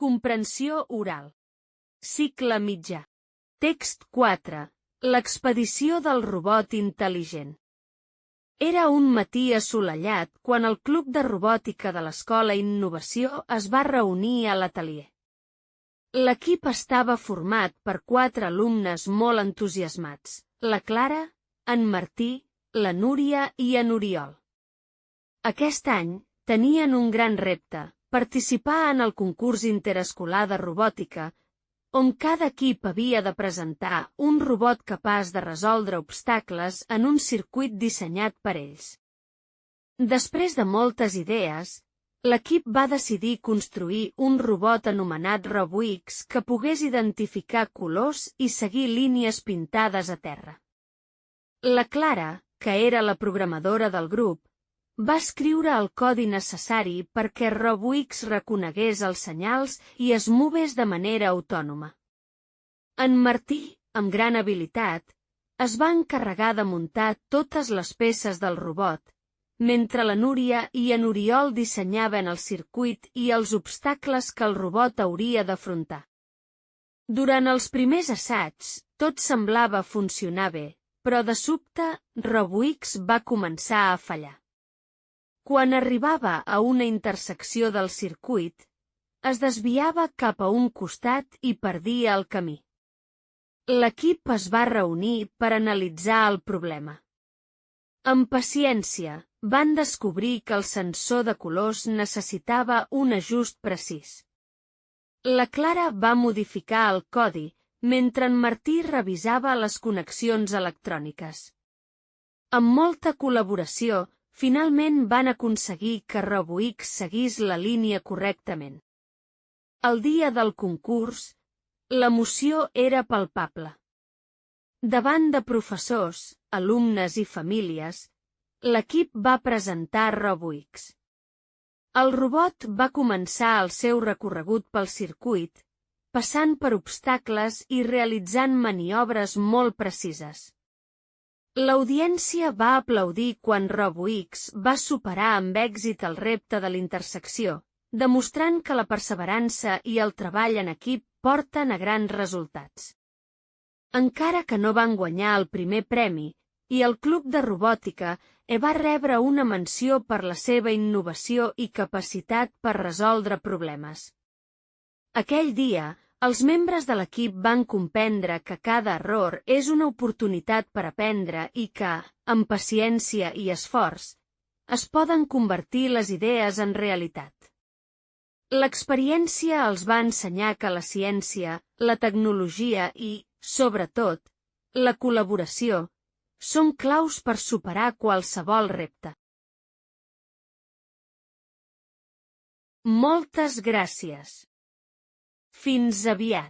Comprensió oral. Cicle mitjà. Text 4. L'expedició del robot intel·ligent. Era un matí assolellat quan el Club de Robòtica de l'Escola Innovació es va reunir a l'atelier. L'equip estava format per 4 alumnes molt entusiasmats: la Clara, en Martí, la Núria i en Oriol. Aquest any tenien un gran repte: participar en el concurs interescolar de robòtica, on cada equip havia de presentar un robot capaç de resoldre obstacles en un circuit dissenyat per ells. Després de moltes idees, l'equip va decidir construir un robot anomenat RoboX que pogués identificar colors i seguir línies pintades a terra. La Clara, que era la programadora del grup, va escriure el codi necessari perquè RoboX reconegués els senyals i es movés de manera autònoma. En Martí, amb gran habilitat, es va encarregar de muntar totes les peces del robot, mentre la Núria i en Oriol dissenyaven el circuit i els obstacles que el robot hauria d'afrontar. Durant els primers assaigs, tot semblava funcionar bé, però de sobte RoboX va començar a fallar. Quan arribava a una intersecció del circuit, es desviava cap a un costat i perdia el camí. L'equip es va reunir per analitzar el problema. Amb paciència, van descobrir que el sensor de colors necessitava un ajust precís. La Clara va modificar el codi, mentre en Martí revisava les connexions electròniques. Amb molta col·laboració, finalment van aconseguir que RoboX seguís la línia correctament. El dia del concurs, l'emoció era palpable. Davant de professors, alumnes i famílies, l'equip va presentar RoboX. El robot va començar el seu recorregut pel circuit, passant per obstacles i realitzant maniobres molt precises. L'audiència va aplaudir quan RoboX va superar amb èxit el repte de l'intersecció, demostrant que la perseverança i el treball en equip porten a grans resultats. Encara que no van guanyar el primer premi, i el Club de Robòtica va rebre una menció per la seva innovació i capacitat per resoldre problemes. Aquell dia, els membres de l'equip van comprendre que cada error és una oportunitat per aprendre i que, amb paciència i esforç, es poden convertir les idees en realitat. L'experiència els va ensenyar que la ciència, la tecnologia i, sobretot, la col·laboració són claus per superar qualsevol repte. Moltes gràcies. Fins aviat.